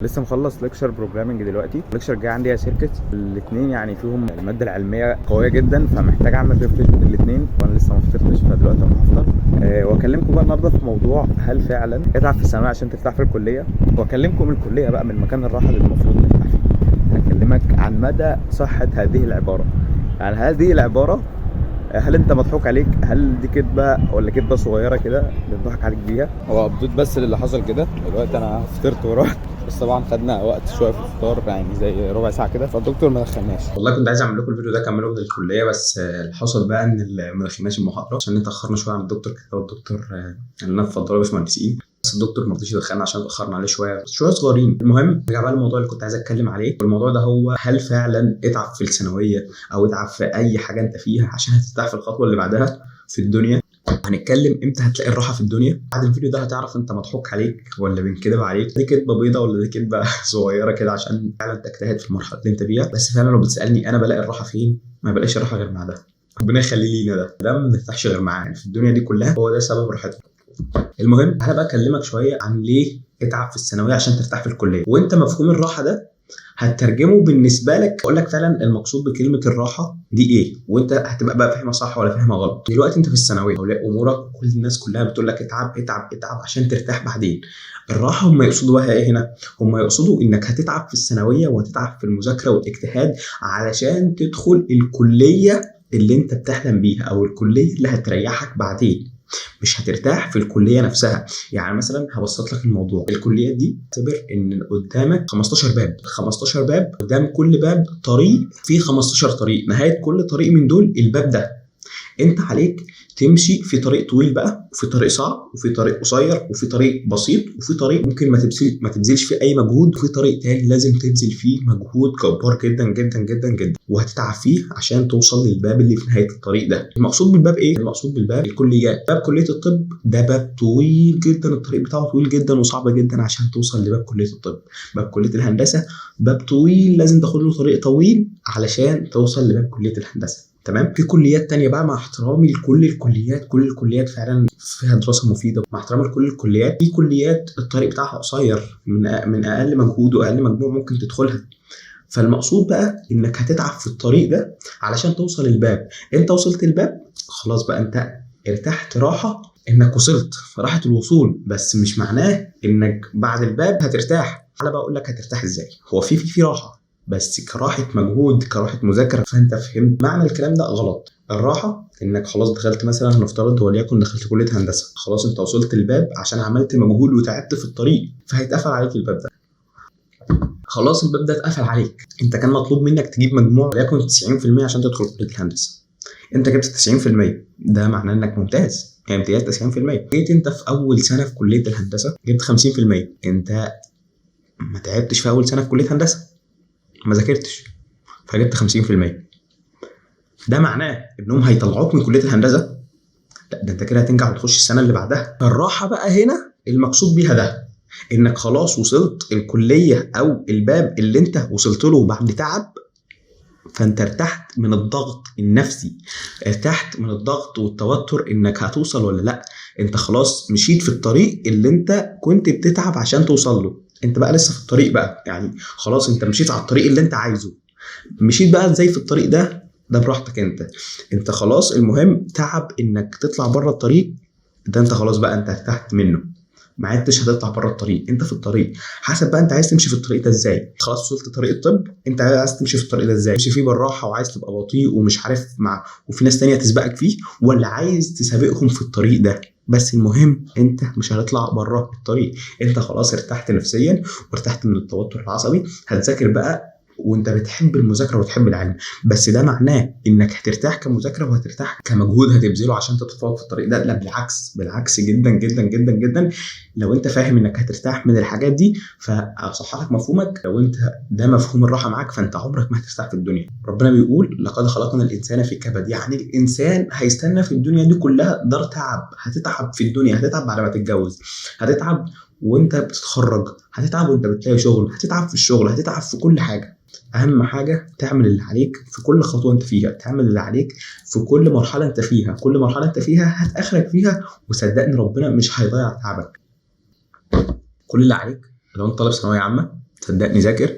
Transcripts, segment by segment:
لسه مخلص ليكشر بروجرامنج دلوقتي. الليكشر جاي عندي سيركت، الاثنين يعني فيهم الماده العلميه قويه جدا، فمحتاج اعمل ريفريش بين الاثنين، وانا لسه ما فطرتش، فدلوقتي انا هفطر واكلمكم بقى النهارده في موضوع هل فعلا اتعب في الثانويه عشان ترتاح في الكليه، واكلمكم من الكليه بقى من مكان الراحه اللي المفروض نرتاح فيه. هكلمك عن مدى صحه هذه العباره. يعني هذه العباره هل انت مضحوك عليك؟ هل دي كدبه ولا كدبه صغيره كده بنضحك عليك بيها؟ هو ابديت بس اللي حصل كده. دلوقتي انا فطرت ورحت، بس طبعا خدنا وقت شويه في الفطار، يعني زي ربع ساعه كده، فالدكتور ما دخلناش. والله كنت عايز اعمل لكم الفيديو ده اكمله من الكليه، بس اللي حصل بقى ان ما دخلناش المحاضره عشان اتاخرنا شويه عن الدكتور كده. والدكتور انا في فضل باشمهندسين، بس الدكتور ما رضيش يدخلنا عشان اتاخرنا عليه شويه صغيرين. المهم نرجع بقى للموضوع اللي كنت عايز اتكلم عليه، والموضوع ده هو هل فعلا اتعب في الثانويه او اتعب في اي حاجه انت فيها عشان هترتاح في الخطوه اللي بعدها في الدنيا. هنتكلم امتى هتلاقي الراحه في الدنيا. بعد الفيديو ده هتعرف انت مضحوك عليك ولا بنكذب عليك، دي كدبه بيضه ولا دي كدبه صغيره كده عشان فعلا تجتهد في المرحله اللي انت فيها. بس فعلا لو بتسالني انا بلاقي الراحه فين، ما بلاقيش الراحه غير مع ده. ربنا يخلي لينا ده ما بنرتاحش غير معاه، يعني في الدنيا دي كلها هو ده سبب راحتنا. المهم انا بقى اكلمك شويه عن ليه اتعب في الثانويه عشان ترتاح في الكليه، وانت مفهوم الراحه ده هتترجمه بالنسبه لك. اقول لك فعلا المقصود بكلمه الراحه دي ايه، وانت هتبقى بقى فاهمها صح ولا فاهمها غلط. دلوقتي انت في الثانويه اولياء امورك، كل الناس كلها بتقول لك اتعب اتعب اتعب عشان ترتاح بعدين. الراحه هم يقصدوا بها ايه هنا؟ هم يقصدوا انك هتتعب في الثانويه وهتتعب في المذاكره والاجتهاد علشان تدخل الكليه اللي انت بتحلم بيها او الكليه اللي هتريحك بعدين. مش هترتاح في الكليه نفسها. يعني مثلا هبسط لك الموضوع، الكليات دي اعتبر ان قدامك 15 باب، 15 باب قدام كل باب طريق، فيه 15 طريق، نهايه كل طريق من دول الباب ده. انت عليك تمشي في طريق طويل بقى، وفي طريق صعب، وفي طريق قصير، وفي طريق بسيط، وفي طريق ممكن ما تبذلش فيه اي مجهود، وفي طريق تاني لازم تبذل فيه مجهود جبار جدا جدا جدا جدا، وهتتعب فيه عشان توصل للباب اللي في نهايه الطريق ده. المقصود بالباب ايه؟ المقصود بالباب الكليات. باب كليه الطب ده باب طويل جدا، الطريق بتاعه طويل جدا وصعب جدا عشان توصل لباب كليه الطب. باب كليه الهندسه باب طويل، لازم تاخد له طريق طويل علشان توصل لباب كليه الهندسه. تمام. في كليات تانية بقى، مع احترامي لكل الكليات، كل الكليات فعلا فيها دراسة مفيدة، مع احترامي لكل الكليات، في كليات الطريق بتاعها قصير، من اقل مجهود واقل مجموع ممكن تدخلها. فالمقصود بقى انك هتتعب في الطريق ده علشان توصل الباب. انت وصلت الباب خلاص بقى، انت ارتحت راحة انك وصلت، راحة الوصول، بس مش معناه انك بعد الباب هترتاح. انا بقول لك هترتاح ازاي. هو في راحة، بس كراحة مجهود، كراحة مذاكرة. فانت فهمت معنى الكلام ده غلط. الراحة انك خلاص دخلت، مثلا هنفترض وليكن دخلت كلية هندسة، خلاص انت وصلت الباب عشان عملت مجهود وتعبت في الطريق، فهيتقفل عليك الباب ده. خلاص الباب ده اتقفل عليك. انت كان مطلوب منك تجيب مجموع وليكن 90% عشان تدخل كلية الهندسة، انت جبت 90%، ده معناه انك ممتاز، يعني امتياز 90%. جيت انت في اول سنة في كلية الهندسة جبت 50%، انت ما تعبتش في اول سنة في كلية هندسة، ما ذاكرتش، فجبت 50%. ده معناه انهم هيطلعوك من كليه الهندسه؟ لا، ده انت كده هتنجح وتخش السنه اللي بعدها. الراحه بقى هنا المقصود بيها ده، انك خلاص وصلت الكليه او الباب اللي انت وصلت له بعد تعب، فانت ارتحت من الضغط النفسي، ارتحت من الضغط والتوتر انك هتوصل ولا لا. انت خلاص مشيت في الطريق اللي انت كنت بتتعب عشان توصل له، انت بقى لسه في الطريق بقى، يعني خلاص انت مشيت على الطريق اللي انت عايزه. مشيت بقى ازاي في الطريق ده براحتك انت خلاص. المهم تعب انك تطلع بره الطريق ده، انت خلاص بقى انت ارتحت منه، ما عدتش هتطلع بره الطريق، انت في الطريق. حسب بقى انت عايز تمشي في الطريق ده ازاي. خلاص وصلت طريق الطب، انت عايز تمشي في الطريق ده ازاي؟ تمشي فيه بالراحه وعايز تبقى بطيء ومش عارف وفي ناس تانية تسبقك فيه، ولا عايز تسابقهم في الطريق ده؟ بس المهم انت مش هتطلع بره الطريق، انت خلاص ارتحت نفسيا وارتحت من التوتر العصبي. هتذاكر بقى وانت بتحب المذاكره وتحب العلم، بس ده معناه انك هترتاح كمذاكره وهترتاح كمجهود هتبذله عشان تتفوق في الطريق ده؟ لا، بالعكس جدا جدا جدا جدا. لو انت فاهم انك هترتاح من الحاجات دي فاصحح لك مفهومك. لو انت ده مفهوم الراحه معاك فانت عمرك ما هترتاح في الدنيا. ربنا بيقول لقد خلقنا الانسان في كبد، يعني الانسان هيستنى في الدنيا دي كلها دار تعب. هتتعب في الدنيا، هتتعب بعد ما تتجوز، هتتعب وانت بتتخرج، هتتعب وانت بتلاقي شغل، هتتعب في الشغل، هتتعب في كل حاجه. اهم حاجه تعمل اللي عليك في كل خطوه انت فيها، تعمل اللي عليك في كل مرحله انت فيها، كل مرحله انت فيها هات اخرك فيها، وصدقني ربنا مش هيضيع تعبك. كل اللي عليك لو انت طالب ثانويه عامه صدقني ذاكر.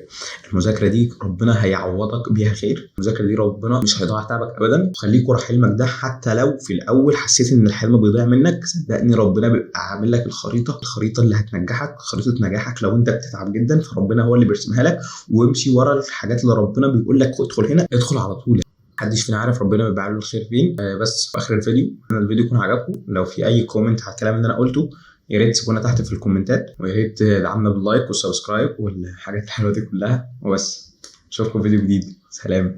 المذاكره دي ربنا هيعوضك بيها خير، المذاكره دي ربنا مش هيضيع تعبك ابدا. وخليك ورا حلمك ده، حتى لو في الاول حسيت ان الحلم بيضيع منك، صدقني ربنا بيبقى عامل لك الخريطه اللي هتنجحك، خريطه نجاحك لو انت بتتعب جدا، فربنا هو اللي بيرسمها لك. وامشي ورا الحاجات اللي ربنا بيقول لك ادخل هنا، ادخل على طول. محدش فينا عارف ربنا بيبقى له الخير فين. بس في اخر الفيديو، الفيديو يكون عجبكم، لو في اي كومنت على الكلام اللي انا قلته يا ريت تسيبونا تحت في الكومنتات، ويا ريت تدعمنا باللايك والسبسكرايب والحاجات الحلوه دي كلها. وبس اشوفكم في فيديو جديد، سلام.